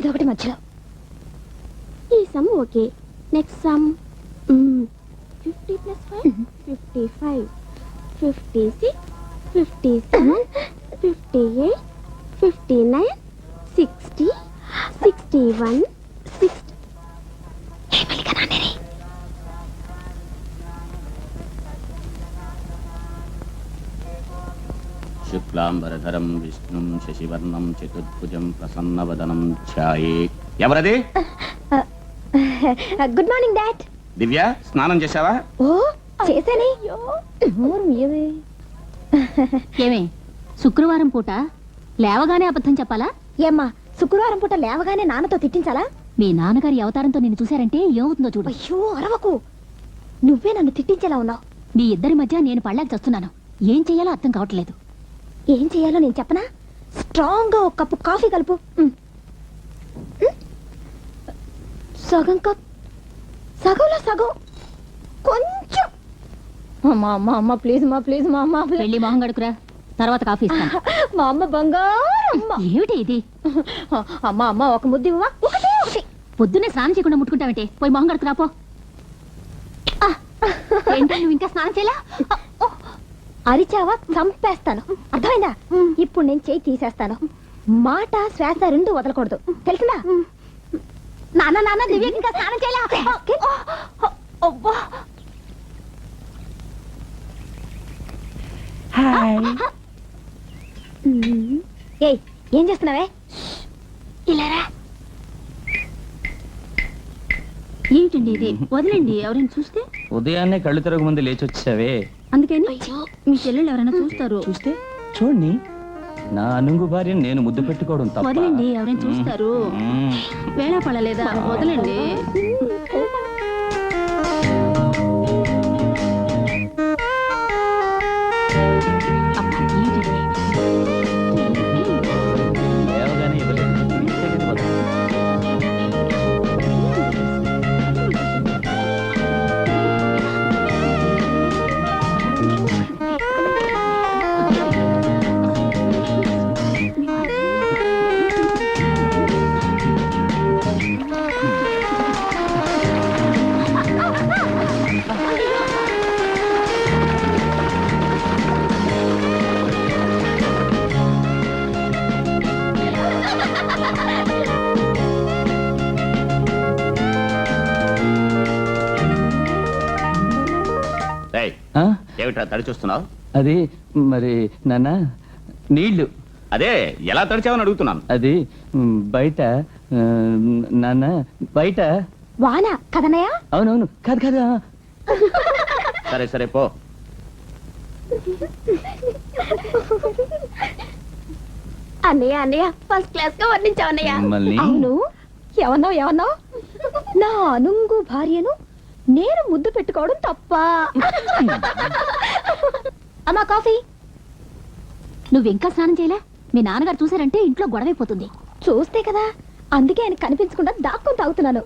ఒకటి మధ్యలో. ఈ సమ్ ఓకే. Next some 50 + 5 55 56 57 58 59 60 61 60. శుక్లాంబరధరం విష్ణుం శశివర్ణం చతుర్భుజం ప్రసన్నవదనం ఛాయే. ఎవరది? Good morning dad. దివ్య, స్నానం చేశావా? ఓ చేశానే. ఏమే, శుక్రవారం పూట లేవగానే అబద్ధం చెప్పాలా? ఏమ్మా, శుక్రవారం పూట లేవగానే నాన్నతో తిట్టించాలా? మీ నాన్నగారి అవతారంతో నిన్ను చూశారంటే ఏమవుతుందో చూడు. అయ్యో అరవకు, నువ్వే నన్ను తిట్టించేలా ఉన్నావు. మీ ఇద్దరి మధ్య నేను పళ్ళాకి చస్తున్నాను. ఏం చెయ్యాలో అర్థం కావట్లేదు. ఏం చెయ్యాలో నేను చెప్పనా? స్ట్రాంగ్ గా ఒక కప్పు కాఫీ కలుపు. సగం కప్, సగంలో సగం, కొంచెం. అమ్మా అమ్మా అమ్మ ప్లీజ్ మా ప్లీజ్ మా అమ్మ వెళ్ళి మొహం గడుకురా, తర్వాత కాఫీ ఇస్తాను. మా అమ్మ బంగారం. ఏమిటి ఇది? అమ్మ అమ్మ ఒక ముద్దు ఇవ్వవా? ఒకటే ఒకటి. పొద్దున్నే స్నానం చేయకుండా ముట్టుకుంటావంటే పోయి మొహం గడుకురా పో. ఏంటో నువ్వు ఇంకా స్నానం చేయలా? అరిచావా చంపేస్తాను, అర్థమైందా? ఇప్పుడు నేను చేయి తీసేస్తాను. మాట శ్వాస రెండు వదలకూడదు, తెలిసిందా? నాన్న నాన్న దివ్యకి ఇంకా స్నానం చేయలా? ఏయ్, ఏం చేస్తున్నావే? ఇలారా. ఏమిటండి ఇది? వదిలేండి, ఎవరైనా చూస్తే. ఉదయాన్నే కళ్ళు తిరగ ముందు లేచి వచ్చావే, అందుకని మీ చెల్లెళ్ళు ఎవరైనా చూస్తారు. చూస్తే చూడండి, నా అనుంగు భార్యను నేను ముద్దు పెట్టుకోవడం తప్ప? వదిలేండి, ఎవరైనా చూస్తారు. వేళ పడలేదా? వదిలేండి. లేవగానే ఇవ్వలేదు. ఏమిట్రా తడి చూస్తున్నావు? అది మరి నాన్న, నీళ్లు. అదే ఎలా తడిచావని అడుగుతున్నాను. అది బయట నాన్న, బయట వాన కదనయా? అవునవును, కాదు కదా. సరే సరే పో. అన్నయ్య అన్నయ్య ఫస్ట్ క్లాస్ గా వర్ణించావు అన్నయ్య. మిమ్మల్ని? అవును, ఏమన్నావు ఏమన్నావు? నా అనుంగు భార్యను నేను ముద్దు పెట్టుకోవడం తప్ప? అమ్మా కాఫీ. నువ్వింకా స్నానం చేయలే? మీ నాన్నగారు చూసారంటే ఇంట్లో గొడవైపోతుంది. చూస్తే కదా, అందుకే ఆయన కనిపించకుండా దాక్కుని తాగుతున్నాను.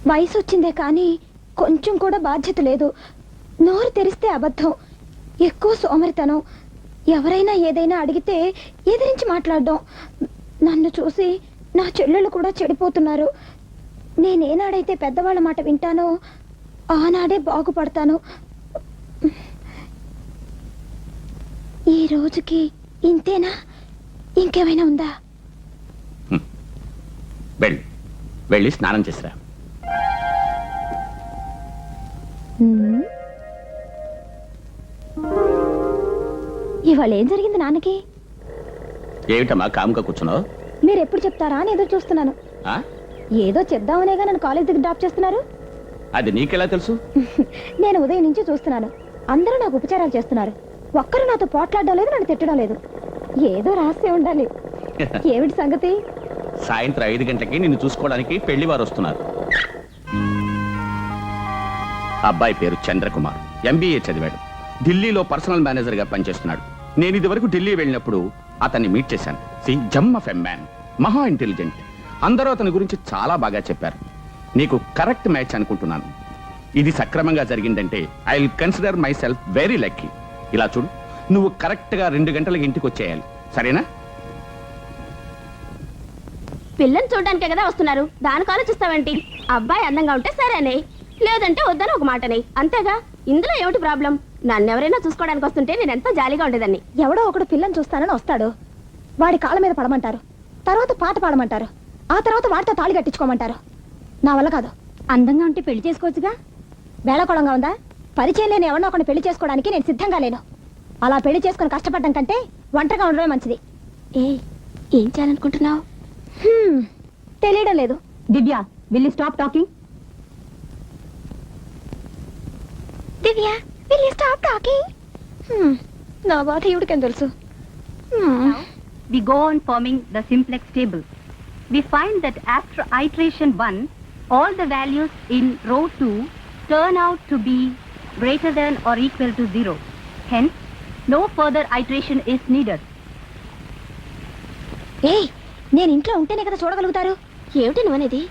వయసు వచ్చిందే కానీ కొంచెం కూడా బాధ్యత లేదు. నోరు తెరిస్తే అబద్ధం, ఎక్కువ సోమరితనం. ఎవరైనా ఏదైనా అడిగితే ఎదిరించి మాట్లాడడం. నన్ను చూసి నా చెల్లెళ్ళు కూడా చెడిపోతున్నారు. నేనేనాడైతే పెద్దవాళ్ళ మాట వింటానో ఆనాడే బాగుపడతాను. ఈ రోజుకి ఇంతేనా? ఇంకేమైనా ఉందా? వెళ్ళి స్నానం చేసిరా. ఇవాళ ఏం జరిగింది నాన్నకి? ఏమిటమ్మా కాముగా కూర్చున్నావు? మీరు ఎప్పుడు చెప్తారా అని ఎదురు చూస్తున్నాను. ఏదో చెప్దామనేగా నన్ను కాలేజ్ దగ్గర డ్రాప్ చేస్తున్నారు. అది నీకెలా తెలుసు? నేను ఉదయం నుంచి చూస్తున్నాను. అందరూ నాకు ఉపచారాలు చేస్తున్నారు. ఒక్కరు నాతో పోట్లాడడం లేదు, నన్ను తిట్టడం లేదు. ఏదో రహస్యం ఉండాలి. ఏమిటి సంగతి? సాయంత్రం 5 గంటలకి నిన్ను చూసుకోవడానికి పెళ్లివారు వస్తున్నారు. అబ్బాయి పేరు చంద్రకుమార్, MBA చదివాడు. ఢిల్లీలో పర్సనల్ మేనేజర్ గా పనిచేస్తున్నాడు. నేను ఇది వరకు ఢిల్లీ వెళ్ళినప్పుడు అతన్ని మీట్ చేశాను. జమ్ ఆఫ్ ఎ మ్యాన్, మహా ఇంటెలిజెంట్. అందరూ అతని గురించి చాలా బాగా చెప్పారు. నీకు కరెక్ట్ మ్యాచ్ అనుకుంటున్నాను. ఇది సక్రమంగా జరిగిందంటే I will consider my self very lucky. ఇలా చూడు, నువ్వు కరెక్ట్ గా 2 గంటలకి ఇంటికి వచ్చేయాలి, సరేనా? పిల్లని చూడడానికే కదా వస్తున్నారు, దానికి ఆలోచిస్తావేంటి? అబ్బాయి అందంగా ఉంటే సరేనే, లేదంటే వద్దని ఒక మాటనే, అంతేగా. ఇందులో ఏమిటి ప్రాబ్లం? నన్ను ఎవరైనా చూసుకోవడానికి వస్తుంటే నేను ఎంతో జాలీగా ఉండేదాన్ని. ఎవడో ఒకడు పిల్లని చూస్తానని వస్తాడు, వాడి కాళ్ళ మీద పడమంటారు, తర్వాత పాట పాడమంటారు, ఆ తర్వాత వాడితో తాళి కట్టించుకోమంటారు. నా వల్ల కాదు. అందంగా ఉంటే పెళ్లి చేసుకోవచ్చుగా. వేళకోళంగా ఉందా? పరిచయం లేని ఎవరినో ఒకరిని పెళ్లి చేసుకోవడానికి నేను సిద్ధంగా లేను. అలా పెళ్లి చేసుకుని కష్టపడడం కంటే ఒంటరిగా ఉండడమే మంచిది. ఏం చేయాలనుకుంటున్నావు? తెలియడం లేదు. Divya, will you stop talking? Divya, will you stop talking? నా బాధ ఇవిడికేం తెలుసు. We go on forming the simplex table. We find that after iteration 1, all the values in row 2 turn out to be greater than or equal to 0. Hence, no further iteration is needed. ఏయ్, నేను ఇంట్లో ఉంటేనే కదా చూడగలుగుతారు. ఏమిటి నువ్వనేది?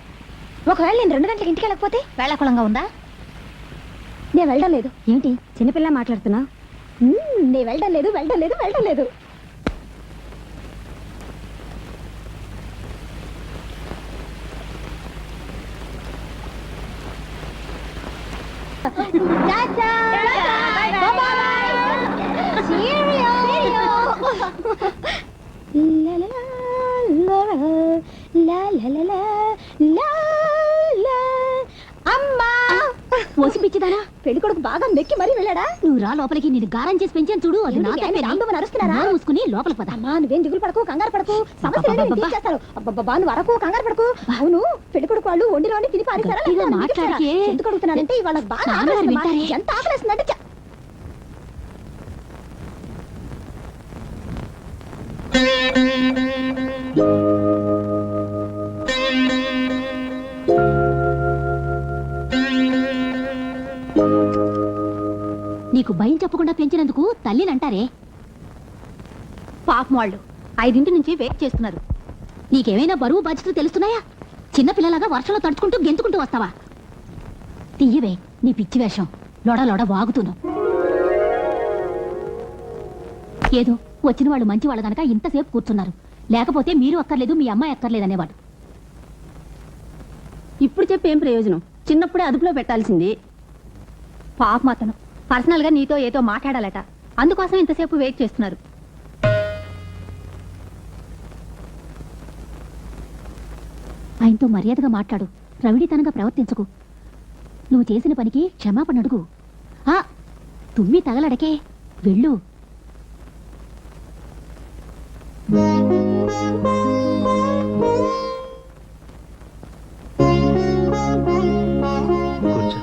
ఒకవేళ నేను 2 గంటలకు ఇంటికి వెళ్ళకపోతే? వేళాకుళంగా ఉందా? నేను వెళ్ళడం లేదు. ఏంటి చిన్నపిల్ల మాట్లాడుతున్నా? నేను వెళ్ళడం లేదు, వెళ్ళడం లేదు, వెళ్ళడం లేదు. అమ్మా, ఓసిపిచ్చిదానా? పెళ్లి కొడుకు బాగా మెక్కి మరీ వెళ్ళాడా? నువ్వు రా లోపలికి, నేను గారం చేసి పెంచాను చూడు. అది నా తప్పేనా? రాంబమ్మ నరుస్తున్నారా? నోరు మూసుకుని లోపలికి పద. అమ్మా, నువ్వేం దిగులు పడకు, కంగారు పడకు. సమస్య చేస్తారు. అబ్బబ్బా, నువ్వు అరకు కంగారు పడకు. అవును, పెళ్లి కొడుకు వాళ్ళు వండిలోని తిని పారేశారా? గట్టిగా మాట్లాడికే. ఎందుకు అడుగుతున్నానంటే ఇవాళ బాగా నాన్నగారు ఆకలేస్తుందమ్మా. వింటారే. ఎంత ఆకలేస్తుందంటే నీకు భయం చెప్పకుండా పెంచినందుకు తల్లిని అంటారే. పాపం వాళ్ళు 5 నుంచి వెయిట్ చేస్తున్నారు. నీకేమైనా బరువు బాధ్యతలు తెలుస్తున్నాయా? చిన్నపిల్లలాగా వర్షంలో తడుచుకుంటూ గెంతుకుంటూ వస్తావా? తీయవే నీ పిచ్చి వేషం. లోడ లోడ వాగుతును. ఏదో వచ్చిన వాళ్ళు మంచి వాళ్ళు గనక ఇంతసేపు కూర్చున్నారు, లేకపోతే మీరు అక్కర్లేదు, మీ అమ్మాయి అక్కర్లేదు అనేవాడు. ఇప్పుడు చెప్పేం ప్రయోజనం? చిన్నప్పుడే అదుపులో పెట్టాల్సింది. పాపం అతను పర్సనల్ గా నీతో ఏదో మాట్లాడాలట, అందుకోసం ఇంతసేపు వెయిట్ చేస్తున్నారు. ఆయనతో మర్యాదగా మాట్లాడు, ప్రవిడితనంగా ప్రవర్తించకు. నువ్వు చేసిన పనికి క్షమాపణ అడుగు. ఆ తుమ్మి తగలడకే, వెళ్ళు. కూర్చో.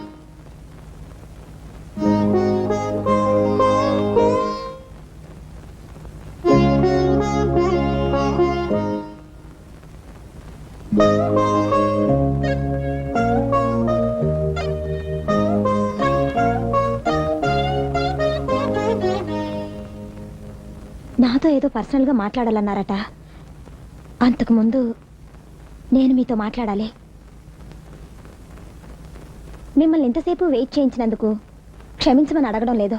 నాతో ఏదో పర్సనల్ గా మాట్లాడాలన్నారట. అంతకుముందు నేను మీతో మాట్లాడాలి. మిమ్మల్ని ఇంతసేపు వెయిట్ చేయించినందుకు క్షమించమని అడగడం లేదు,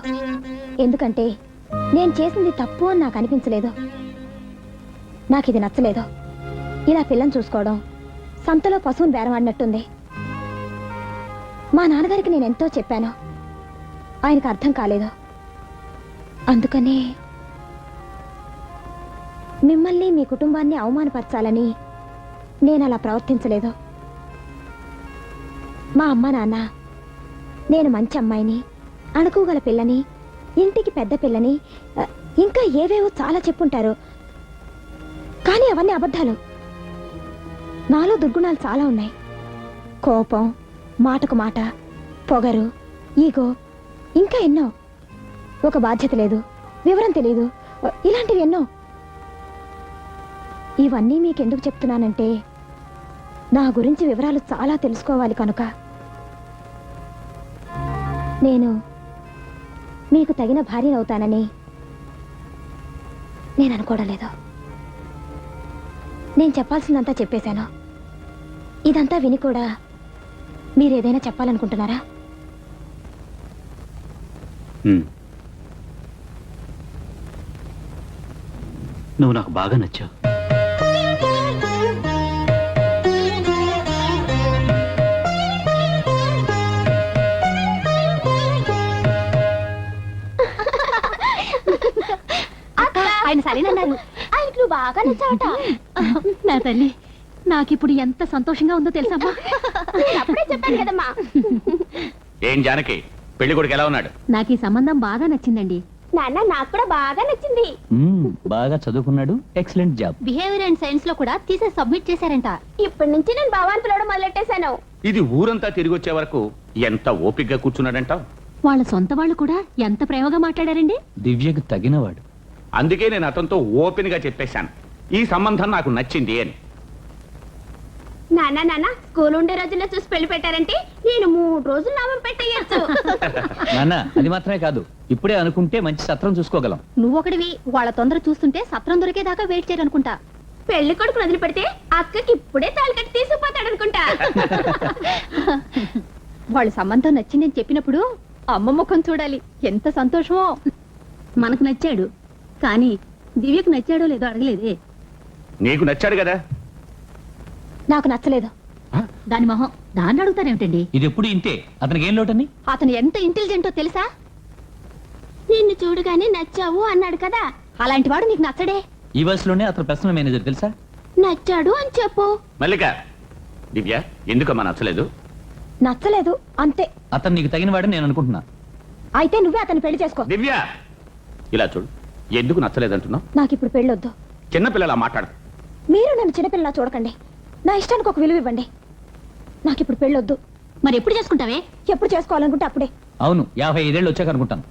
ఎందుకంటే నేను చేసింది తప్పు అని నాకు అనిపించలేదు. నాకు ఇది నచ్చలేదు. ఇలా పిల్లని చూసుకోవడం సంతలో పశువుని బేరమాడినట్టుంది. మా నాన్నగారికి నేను ఎంతో చెప్పాను, ఆయనకు అర్థం కాలేదు. అందుకనే మిమ్మల్ని మీ కుటుంబాన్ని అవమానపరచాలని నేను అలా ప్రవర్తించలేదు. మా అమ్మ నాన్న నేను మంచి అమ్మాయిని, అణుకుగల పిల్లని, ఇంటికి పెద్ద పిల్లని, ఇంకా ఏవేవో చాలా చెప్పుంటారు. కానీ అవన్నీ అబద్ధాలు. నాలో దుర్గుణాలు చాలా ఉన్నాయి. కోపం, మాటకు మాట, పొగరు, ఈగో, ఇంకా ఎన్నో. ఒక బాధ్యత లేదు, వివరం తెలియదు, ఇలాంటివి ఎన్నో. ఇవన్నీ మీకెందుకు చెప్తున్నానంటే నా గురించి వివరాలు చాలా తెలుసుకోవాలి కనుక. నేను మీకు తగిన భార్యనవుతానని నేను అనుకోవడం లేదు. నేను చెప్పాల్సిందంతా చెప్పేశాను. ఇదంతా విని కూడా మీరేదైనా చెప్పాలనుకుంటున్నారా? నువ్వు నాకు బాగా నచ్చావు. ఆయన సరేనన్నారు. ఆయనకు నువ్వు బాగా నచ్చావట. నా తల్లి, నాకిప్పుడు ఎంత సంతోషంగా ఉందో తెలుసమ్మా. నేను అప్పుడే చెప్పాను కదమ్మా. ఏం జానకి, పెళ్లి కొడుకు ఎలా ఉన్నాడు? నాకు ఈ సంబంధం బాగా నచ్చిందండి. నాన్న నాకు కూడా బాగా నచ్చింది. బాగా చదువుకున్నాడు, excellent job. Behaviour and science లో కూడా తీసేసి సబ్మిట్ చేశారంట. ఇప్పటి నుంచి నేను బావాని పిలవడం మొదలెట్టేశాను. ఇది ఊరంతా తిరిగి వచ్చే వరకు ఎంత ఓపిగ్గా కూర్చున్నాడంటావు? వాళ్ళ సొంత వాళ్ళు కూడా ఎంత ప్రేమగా మాట్లాడారండి. దివ్యకు తగినవాడు. అందుకే నేను అతనితో ఓపెన్ గా చెప్పేశాను, ఈ సంబంధం నాకు నచ్చింది అని. నాన్న స్కూల్ ఉండే రోజుల్లో చూసి పెళ్లి పెట్టారంటే నేను 3 రోజులు నామం పెట్టేయచ్చు. నాన్న, అది మాత్రమే కాదు, ఇప్పుడే అనుకుంటే మంచి సత్రం చూసుకోగలం. నువ్వొకటివి, వాళ్ళ తొందర చూస్తుంటే సత్రం దొరికేదాకా వెయిట్ చేయరనుకుంటా. పెళ్లి కొడుకు వదిలిపెడితే అక్కకి ఇప్పుడే తాళి కట్టి తీసుకుపోతాడనుకుంటా. వాళ్ళ సంబంధం నచ్చిందని చెప్పినప్పుడు అమ్మ ముఖం చూడాలి, ఎంత సంతోషమో. మనకు నచ్చాడు, కానీ దివ్యకు నచ్చాడో లేదో అడగలేదే. నీకు నచ్చాడు కదా? నాకు నచ్చలేదు. దాని మొహం దాన్ని అడుగుతారేమిటండి? ఇది ఎప్పుడు ఇంతే, అతనికి ఏం లోటని? అతను ఎంత ఇంటెలిజెంటో తెలుసా? నిన్ను చూడగానే నచ్చావు అన్నాడు కదా. అలాంటి వాడు నీకు నచ్చడే? ఈ వయసులోనే అతను పర్సనల్ మేనేజర్ తెలుసా? నచ్చాడు అని చెప్పు. మల్లిక, దివ్య ఎందుకమ్మా నచ్చలేదు? నచ్చలేదు అంతే. అతను నీకు తగినవాడని నేను అనుకుంటున్నా. అయితే నువ్వే అతను పెళ్లి చేసుకో. దివ్య, ఇలా చూడు, ఎందుకు నచ్చలేదంటున్నావు? నాకు ఇప్పుడు పెళ్ళొద్దు. చిన్నపిల్లలా మాట్లాడు. మీరు నన్ను చిన్నపిల్లలా చూడకండి. నా ఇష్టానికి ఒక విలువ ఇవ్వండి. నాకు ఇప్పుడు పెళ్ళొద్దు. మరి ఎప్పుడు చేసుకుంటావే? ఎప్పుడు చేసుకోవాలనుకుంటే అప్పుడే. అవును, 55 ఏళ్ళు వచ్చాక అనుకుంటాను.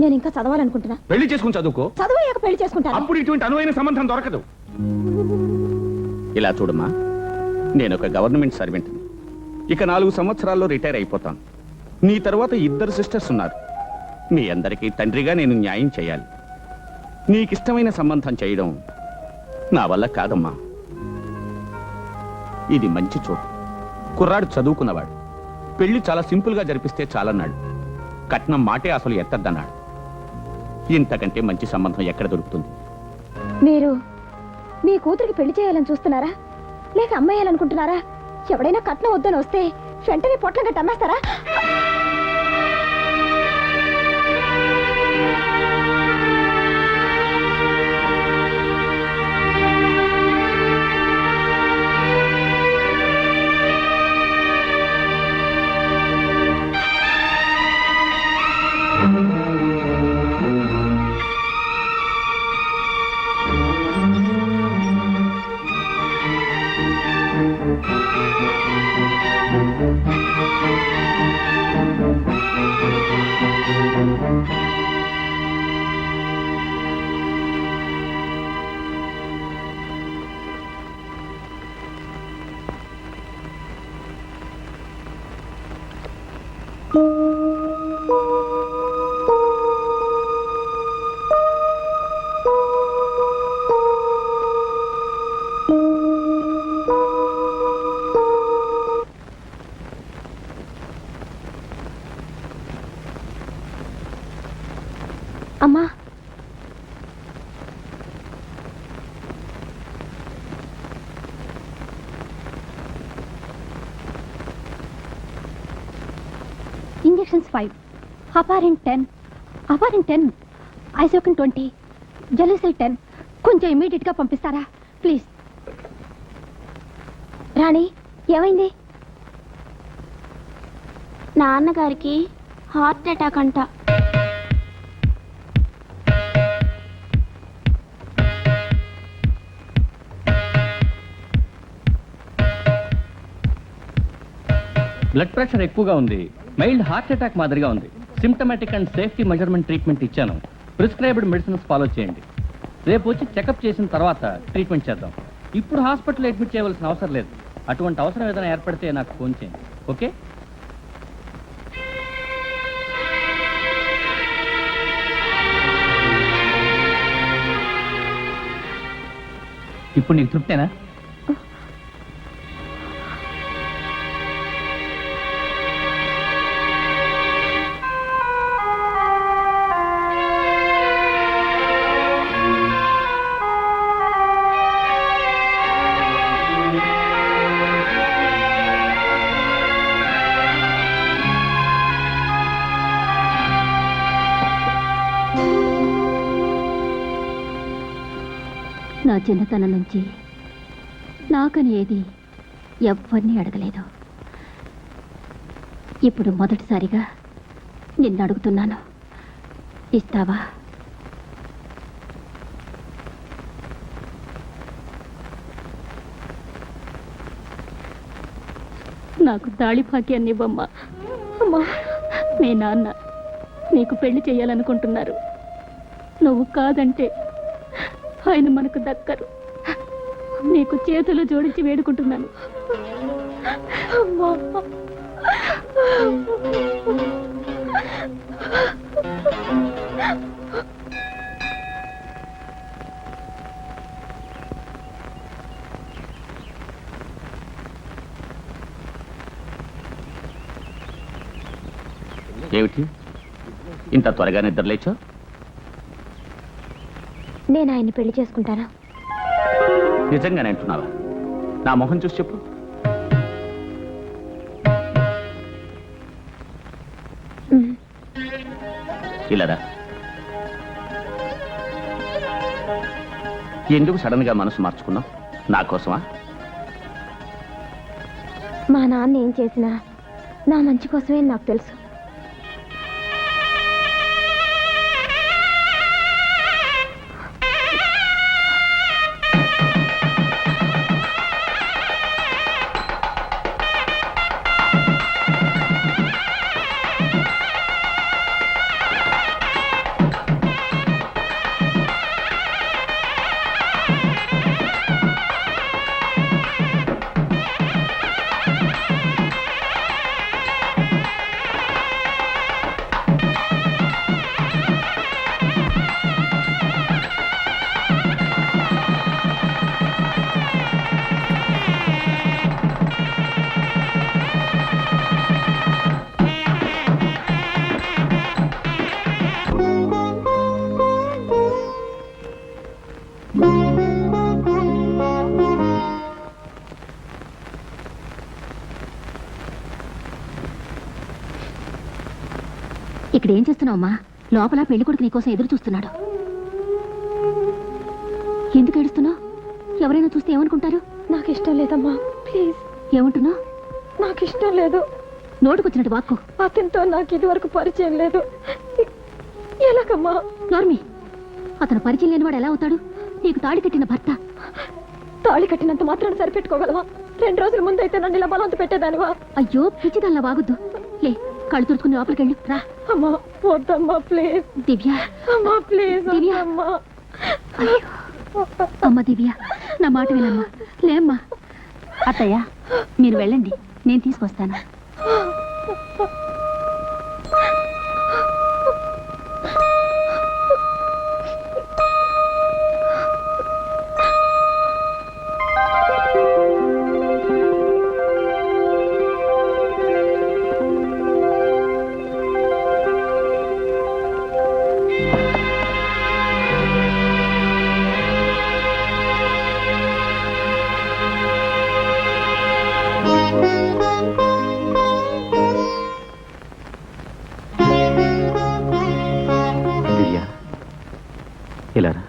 నేను ఇంకా చదవాలనుకుంటున్నా. పెళ్లి చేసుకుని చదువుకో, చదువయ్యాక పెళ్లి చేసుకుంటాను. అప్పుడు ఇటువంటి అనువైన సంబంధం దొరకదు. ఇలా చూడమ్మా, నేను ఒక గవర్నమెంట్ సర్వెంట్. ఇక 4 సంవత్సరాల్లో రిటైర్ అయిపోతాను. నీ తర్వాత 2 సిస్టర్స్ ఉన్నారు. మీ అందరికీ తండ్రిగా నేను న్యాయం చేయాలి. నీకిష్టమైన సంబంధం చేయడం నా వల్ల కాదమ్మా. ఇది మంచి చోటు, కుర్రాడు చదువుకున్నవాడు. పెళ్లి చాలా సింపుల్ గా జరిపిస్తే చాలన్నాడు. కట్నం మాటే అసలు ఎత్తద్దన్నాడు. ఇంతకంటే మంచి సంబంధం ఎక్కడ దొరుకుతుంది? మీరు మీ కూతురికి పెళ్లి చేయాలని చూస్తున్నారా, లేక అమ్మాయాలనుకుంటున్నారా? ఎవడైనా కట్నం వద్దని వస్తే వెంటనే పొట్లంగా టమ్మేస్తారా? అమ్మా, ఇంజెక్షన్స్ 5, హెపారిన్ 10, ఐసోకిన్ 20, జెలిసైల్ 10. కొంచెం ఇమీడియట్ గా పంపిస్తారా ప్లీజ్? రాణి ఏమైంది? నాన్నగారికి హార్ట్ అటాక్ అంట. బ్లడ్ ప్రెషర్ ఎక్కువగా ఉంది, మైల్డ్ హార్ట్ అటాక్ మాదిరిగా ఉంది. Symptomatic and safety measurement treatment ఇచ్చాను. ప్రిస్క్రైబ్డ్ మెడిసిన్స్ ఫాలో చేయండి. రేపు వచ్చి చెకప్ చేసిన తర్వాత ట్రీట్మెంట్ చేద్దాం. ఇప్పుడు హాస్పిటల్ అడ్మిట్ చేయవలసిన అవసరం లేదు. అటువంటి అవసరం ఏదైనా ఏర్పడితే నాకు ఫోన్ చేయండి, ఓకే? ఇప్పుడు నీకు తృప్తేనా? చిన్నతనం నుంచి నాకని ఏది ఎవ్వరిని అడగలేదు. ఇప్పుడు మొదటిసారిగా నిన్ను అడుగుతున్నాను, ఇస్తావా? నాకు తాళి భాగ్యాన్ని ఇవ్వమ్మా. అమ్మా, మీ నాన్న నీకు పెళ్లి చేయాలనుకుంటున్నారు. నువ్వు కాదంటే ఆయన మనకు దక్కరు. నీకు చేతులు జోడించి వేడుకుంటున్నాను. అమ్మా. ఏమిటి ఇంత త్వరగా నిద్రలేచా? నేను ఆయన్ని పెళ్లి చేసుకుంటాను. నిజంగానే అంటున్నావా? నా మొహం చూసి చెప్పు. ఇలారా, ఎందుకు సడన్ గా మనసు మార్చుకున్నావు? నా కోసమా? మా నాన్న ఏం చేసినా నా మంచి కోసమే నాకు తెలుసు. ఇక్కడ ఏం చేస్తున్నావమ్మా? లోపల పెళ్లి కొడుకు నీకోసం ఎదురు చూస్తున్నాడు. ఎందుకు ఏడుస్తున్నావు? ఎవరైనా చూస్తే ఏమనుకుంటారు? నాకు ఇష్టం లేదమ్మా, ప్లీజ్. ఏమంటున్నావు? నాకు ఇష్టం లేదు. నోటుకొచ్చినట్టు వాక్కు. అతనితో నాకు ఇది వరకు పరిచయం లేదు. ఎలాగమ్మా? నోర్మి, అతను పరిచయం లేనివాడు ఎలా అవుతాడు? నీకు తాళి కట్టిన భర్త. తాళి కట్టినంత మాత్రాన్ని సరిపెట్టుకోగలవా? 2 రోజుల ముందు అయితే నన్ను ఇలా బలవంత పెట్టేదానివా? అయ్యో పిచ్చిదల్లా వాగుద్దు. లే, కళ్ళు తుడుచుకుని లోపలికెళ్ళు. రా. అమ్మా, వద్దమ్మా, ప్లీజ్. దివ్య, అమ్మా, ప్లీజ్. దివ్య. అమ్మా. అయ్యో. అమ్మ దివ్య, నా మాట వినమ్మా. లేమ్మా. అత్తయ్య, మీరు వెళ్ళండి, నేను తీసుకొస్తాను. దివ్య, ఇలారా.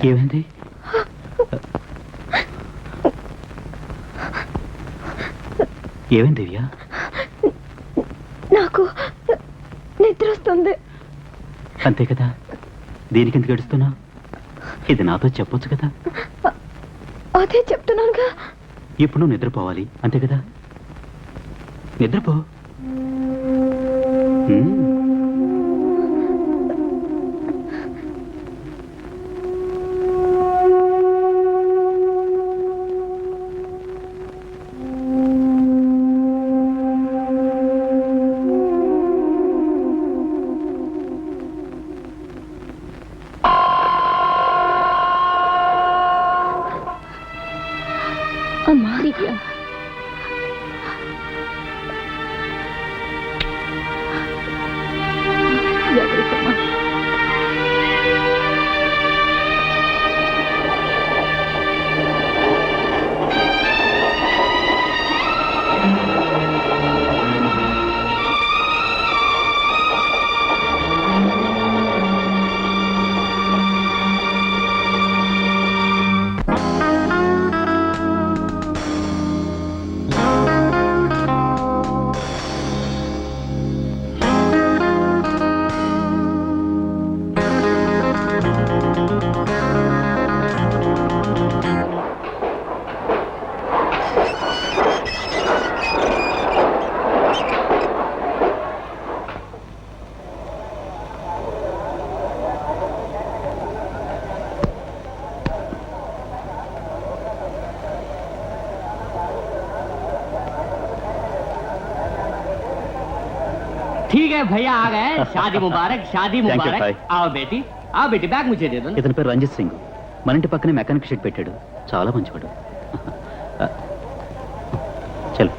ఏమైంది? ఏమైంది దివ్య? నాకు నిద్ర వస్తుంది. అంతే కదా, దీనికి ఎందుకు ఏడుస్తున్నా? ఇది నాతో చెప్పొచ్చు కదా. అదే చెప్తున్నానుగా. ఇప్పుడు నువ్వు నిద్రపోవాలి, అంతే కదా. నిద్రపో. అమ్మా దివ్య జాగ్రత్తమ్మా. ठीक है भैया आ गए शादी मुबारक शादी Thank you, मुबारक bye. आओ बेटी बैग मुझे दे दो ना। ఇతని పేరు రంజిత్ సింగ్ మన ఇంటి పక్కనే మెకానిక్ షెడ్ పెట్టాడు చాలా మంచివాడు చల్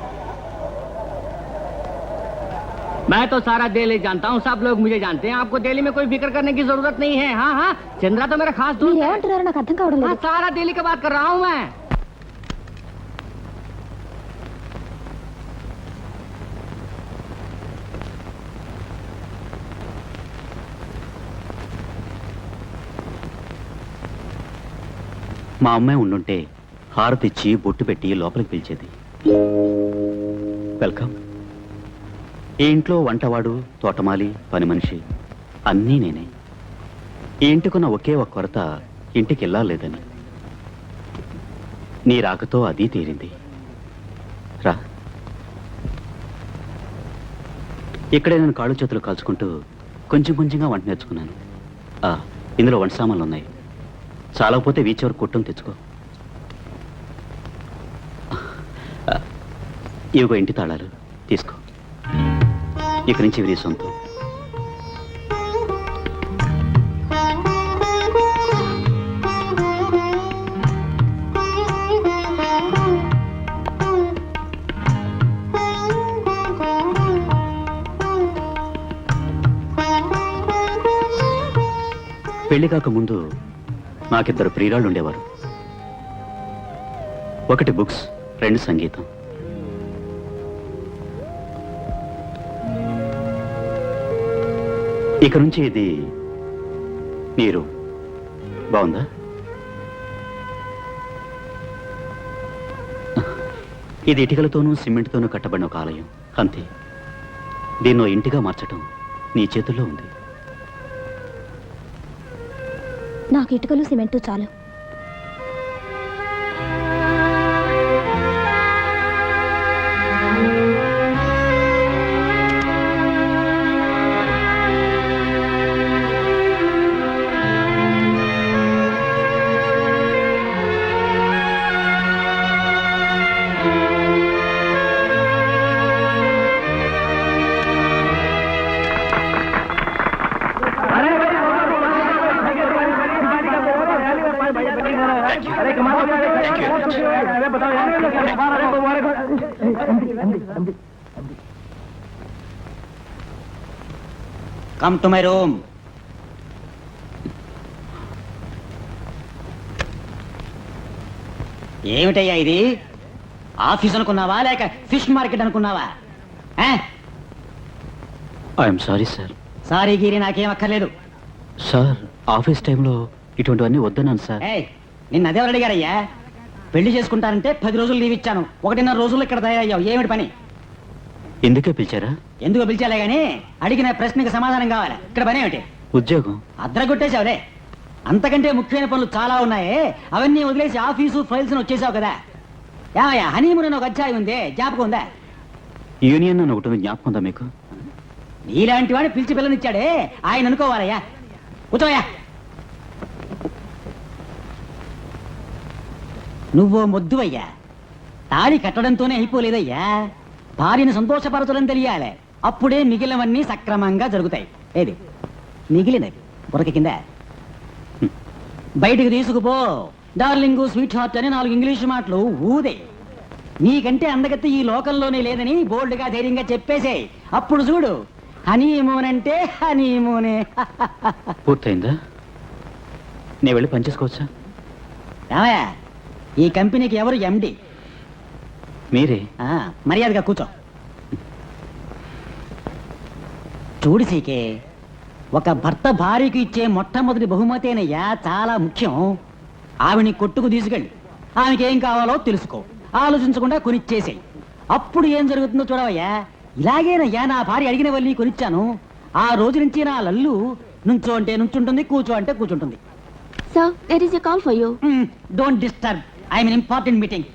मैं तो सारा दिल्ली जानता हूँ सब लोग मुझे जानते हैं आपको दिल्ली में कोई फिक्र करने की जरूरत नहीं है हाँ हाँ चंद्रा तो मेरा खास दोस्त है ఏమంటున్నారో నాకు అర్థం కావడం हाँ, లేదు. सारा दिल्ली की बात कर रहा हूँ मैं మా అమ్మాయి ఉండుంటే హారతిచ్చి బొట్టు పెట్టి లోపలికి పిలిచేది వెల్కమ్ ఈ ఇంట్లో వంటవాడు తోటమాలి పని మనిషి అన్నీ నేనే ఈ ఇంటికున్న ఒకే ఒక కొరత ఇంటికి వెళ్ళాలేదని నీ రాకతో అది తీరింది రా ఇక్కడే నేను కాళ్ళు చేతులు కాల్చుకుంటూ కొంచెం కొంచెంగా వంట నేర్చుకున్నాను ఇందులో వంట సామాన్లు ఉన్నాయి చాలకపోతే వీచ్ వరకు కొట్టుని తెచ్చుకో ఇవిగో ఇంటి తాళాలు తీసుకో ఇక్కడి నుంచి ఇవి నీ సొంతం పెళ్లి కాక ముందు నాకిద్దరు ప్రియురాళ్ళు ఉండేవారు ఒకటి బుక్స్ రెండు సంగీతం ఇక నుంచి ఇది మీరు బాగుందా ఇది ఇటుకలతోనూ సిమెంట్తోనూ కట్టబడిన ఒక ఆలయం అంతే దీన్నో ఇంటిగా మార్చటం నీ చేతుల్లో ఉంది నాకు ఇటుకలు సిమెంటు చాలు. కమ్ టు మై రూమ్ ఏమిటయ్యా ఇది ఆఫీస్ అనుకున్నావా లేక ఫిష్ మార్కెట్ అనుకున్నావా ఐఎమ్ సారీ సార్ సారీ గిరి నాకేం అక్కర్లేదు సార్ ఆఫీస్ టైంలో ఇటువంటివన్నీ వద్దన్నాను సార్ నిన్న అదేవారు అడిగారయ్యా పెళ్లి చేసుకుంటారంటే 10 రోజులు లీవ్ ఇచ్చాను 1.5 రోజులు ఇక్కడ తయారయ్యావు ఏమిటి పని ఎందుకే పిలిచారా ఎందుకు పిలిచాలే గానీ అడిగిన ప్రశ్నకి సమాధానం కావాలి ఇక్కడ పని ఏమిటి ఉద్యోగం అద్రగొట్టేశావులే అంతకంటే ముఖ్యమైన పనులు చాలా ఉన్నాయే అవన్నీ వదిలేసి ఆఫీసు ఫైల్స్ వచ్చేసావు కదా ఏమయ్యా హనీమూన్ అని ఒక అధ్యాయం ఉంది జ్ఞాపకం ఉందా యూనియన్ అని ఒకటి జ్ఞాపకం ఉందా మీకు నీలాంటి వాడిని పిలిచి పిల్లనిచ్చాడే ఆయన అనుకోవాలయ్యా. కూర్చోయ్యా. నువ్వు మొద్దువయ్యా. తాళి కట్టడంతోనే అయిపోలేదయ్యా. భార్యను సంతోషపరచడం తెలియాలి. అప్పుడే మిగిలినవన్నీ సక్రమంగా జరుగుతాయి. ఏది మిగిలినది బురక కింద బయటికి తీసుకుపో. డార్లింగు, స్వీట్ హార్ట్ అని 4 ఇంగ్లీషు మాటలు ఊదే. నీకంటే అందగత్తి ఈ లోకంలోనే లేదని బోల్డ్గా ధైర్యంగా చెప్పేసేయ్. అప్పుడు చూడు, హనీమూన్ అంటే హనీమూనే. పూర్తయిందా? నేను వెళ్ళి పనిచేసుకోవచ్చా? రామయ్య, ఈ కంపెనీకి ఎవరు ఎండి? మీరే. మర్యాదగా కూర్చో. చూడు సీకే, ఒక భర్త భార్యకు ఇచ్చే మొట్టమొదటి బహుమతేనయ్యా చాలా ముఖ్యం. ఆవిని కొట్టుకు తీసుకెళ్ళి ఆమెకి ఏం కావాలో తెలుసుకో. ఆలోచించకుండా కొనిచ్చేసేయి. అప్పుడు ఏం జరుగుతుందో చూడవయ్యా. ఇలాగేనయ్యా నా భార్య అడిగిన వాళ్ళని కొనిచ్చాను. ఆ రోజు నుంచి నా లల్లు నుంచో అంటే నుంచుంటుంది, కూర్చో అంటే కూర్చుంటుంది. Sir, there is a call for you. Don't disturb. I'm in important meeting.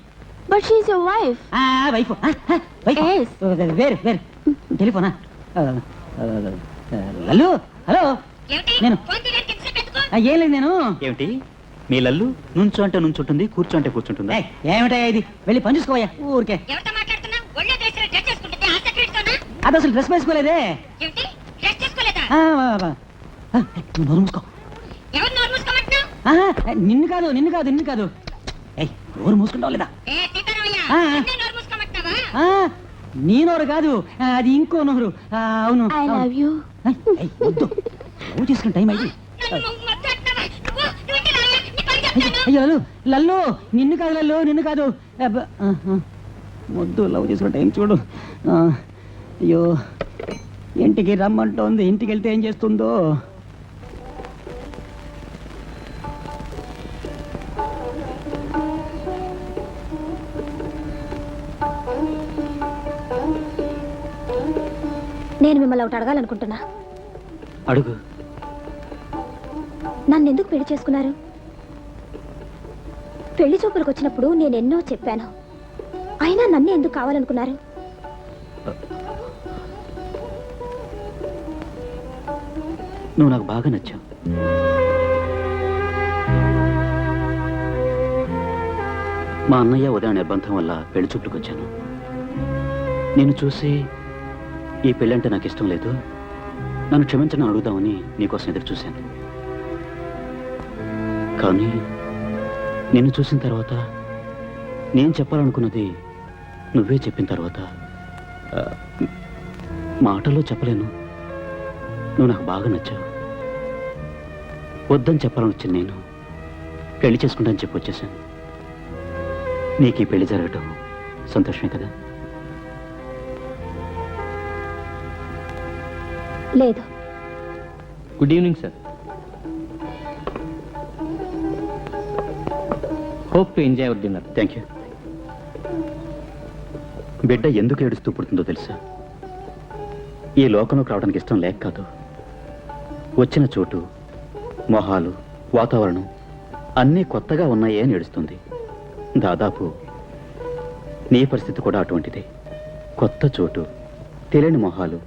But she is your wife. Wife Yes. వేరు వేరు టెలిఫోనా? లల్లు, హలో. నేను ఏం లేదు. నేను ఏమిటి మీ లల్లు నుంచో అంటే నుంచుంటుంది, కూర్చో అంటే కూర్చుంటుందా? ఏమిటా ఇది? వెళ్ళి పని చూసుకోవయ్యా. ఊరికే అది అసలు డ్రెస్ వేసుకోలేదే. నువ్వు నోరు మూసుకో. నిన్ను కాదు నిన్ను కాదు నిన్ను కాదు. నోరు మూసుకుంటావు లేదా? నీ నోరు కాదు, అది ఇంకో నోరు. అవును. I love you. వద్దు, నువ్వు తీసుకుని టైం అయింది. అయ్యో లల్లు, లల్లు నిన్ను కాదు, లల్లు నిన్ను కాదు. వద్దు, లవ్ తీసుకుని టైం చూడు. అయ్యో, ఇంటికి రమ్మంటోంది. ఇంటికి వెళ్తే ఏం చేస్తుందో. నేను మిమ్మల్ని ఒకటి అడగాలనుకుంటున్నా. అడుగు. నన్ను ఎందుకు పెళ్లి చేసుకున్నారు? పెళ్లి చూపులకు వచ్చినప్పుడు నేను ఎన్నో చెప్పాను. అయినా నన్ను ఎందుకు కావాలనుకున్నారు? నువ్వు నాకు బాగా నచ్చావు. మా అన్నయ్య ఉదయం నిర్బంధం వల్ల పెళ్లి చూపులకు వచ్చాను. నేను చూసి ఈ పెళ్ళంటే నాకు ఇష్టం లేదు, నన్ను క్షమించని అడుగుదామని నీకోసం ఎదురు చూశాను. కానీ నిన్ను చూసిన తర్వాత, నేను చెప్పాలనుకున్నది నువ్వే చెప్పిన తర్వాత మాటల్లో చెప్పలేను. నువ్వు నాకు బాగా నచ్చావు. వద్దని చెప్పాలని వచ్చింది నేను. పెళ్లి చేసుకుంటానని చెప్పి వచ్చేసాను. నీకు ఈ పెళ్లి జరగటం సంతోషమే కదా? లేదు. Good evening sir. Hope to enjoy hour dinner. Thank you. బిడ్డ ఎందుకు ఏడుస్తూ పుడుతుందో తెలుసా? ఈ లోకంలోకి రావడానికి ఇష్టం లేక కాదు. వచ్చిన చోటు, మొహాలు, వాతావరణం అన్నీ కొత్తగా ఉన్నాయే అని ఏడుస్తుంది. దాదాపు నీ పరిస్థితి కూడా అటువంటిదే. కొత్త చోటు, తెలియని మొహాలు,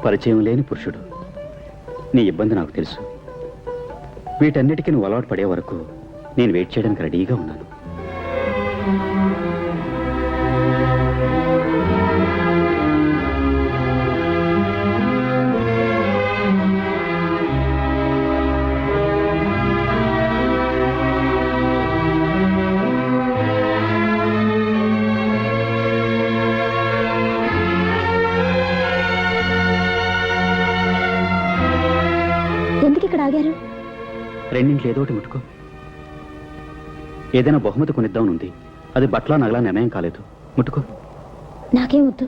పరిచయం లేని పురుషుడు. నీ ఇబ్బంది నాకు తెలుసు. వీటన్నిటికీ నువ్వు అలవాటు పడే వరకు నేను వెయిట్ చేయడానికి రెడీగా ఉన్నాను. ఎందుకు ఇక్కడ ఆగారు? రెండింట్లో ఏదో ఒకటి ముట్టుకో. ఏదైనా బహుమతి కొనిద్దామని ఉంది. అది బట్ల నగలా నిర్ణయం కాలేదు. ముట్టుకో. నాకేం వద్దు.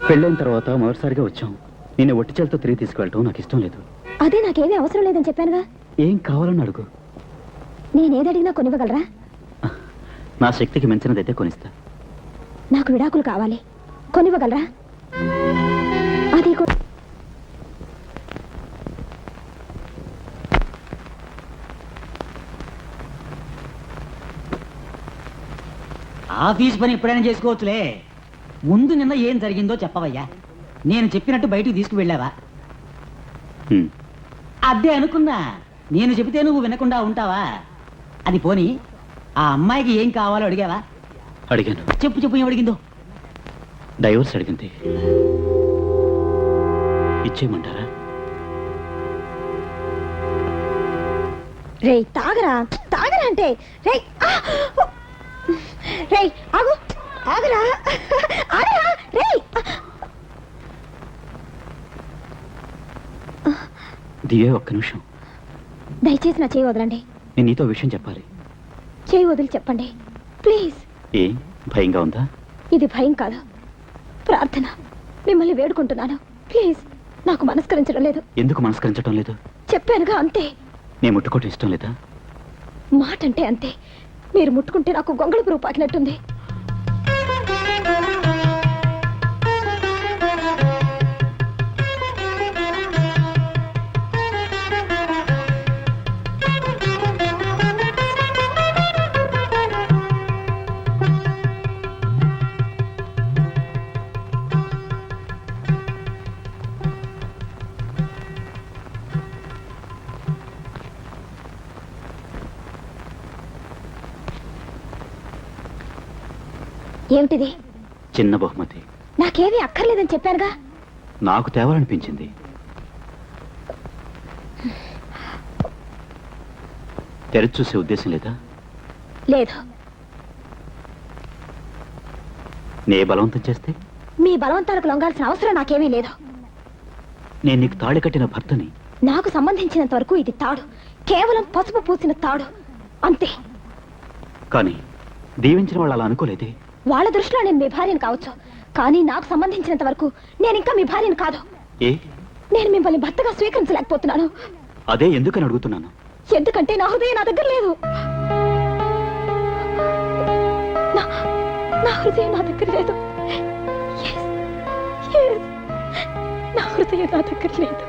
పెళ్ళైన తర్వాత మొదటిసారిగా వచ్చాం. నిన్ను ఒట్టి చేలతో తిరిగి తీసుకువెళ్ళటం నాకు ఇష్టం లేదు. అదే నాకేమీ అవసరం లేదని చెప్పానుగా. ఏం కావాలని అడుగు. నేనేది అడిగినా కొనివ్వగలరా? నా శక్తికి మించినదైతే కొనిస్తా. నాకు విడాకులు కావాలి. కొనివ్వగలరా? అది ఆఫీస్ పని ఎప్పుడైనా చేసుకోవచ్చులే. ముందు నిన్న ఏం జరిగిందో చెప్పవయ్యా. నేను చెప్పినట్టు బయటికి తీసుకువెళ్ళావా? హ్మ్. అదే అనుకున్నా. నేను చెబితే నువ్వు వినకుండా ఉంటావా? అది పోని, ఆ అమ్మాయికి ఏం కావాలో అడిగావా? అడిగాను. చెప్పు చెప్పు, ఏం అడిగిందో? డైవర్స్ అడిగింది. ఇచ్చేయమంటారా? రే తాగరా తాగరా అంటే రే రే ఆగు ఆగరా ఆగరా రే దివ్య, ఒక్క నిమిషం. దయచేసి నా చేయి వదలండి. నేను నీతో విషయం చెప్పాలి. చేయి వదిలి చెప్పండి ప్లీజ్. ఏ భయంగా ఉందా? ఇది భయం కాదు, ప్రార్థన. మిమ్మల్ని వేడుకుంటున్నాను ప్లీజ్. నాకు మనస్కరించడం లేదు. ఎందుకు మనస్కరించడం లేదు? చెప్పానుగా అంతే. నేను ముట్టుకోవటం ఇష్టం లేదా? మాట అంటే అంతే. మీరు ముట్టుకుంటే నాకు గొంగళి పురుగు పాకినట్టుంది. ఏమిటిది? చిన్న బహుమతి. నాకేమీ అక్కర్లేదని చెప్పానుగా. నాకు తేవాలనిపించింది. తెరచి చూసే ఉద్దేశం లేదా? లేదు. నే బలవంతం చేస్తే? మీ బలవంతాలకు లొంగాల్సిన అవసరం నాకేమీ లేదు. నేను నీకు తాళి కట్టిన భర్తని. నాకు సంబంధించినంత వరకు ఇది తాడు, కేవలం పసుపు పూసిన తాడు అంతే. కానీ దీవించిన వాళ్ళు అలా అనుకోలేదే. వాళ్ళ దృష్టిలో నేను మీ భార్యను కావచ్చు, కానీ నాకు సంబంధించినంత వరకు నేను ఇంకా మీ భార్యను కాదు. ఏ? నేను మిమ్మల్ని భర్తగా స్వీకరించలేకపోతున్నాను. అదే ఎందుకని అడుగుతున్నాను. ఎందుకంటే నా హృదయం నా దగ్గర లేదు. నా హృదయం నా దగ్గర లేదు. Yes, yes, నా హృదయం నా దగ్గర లేదు.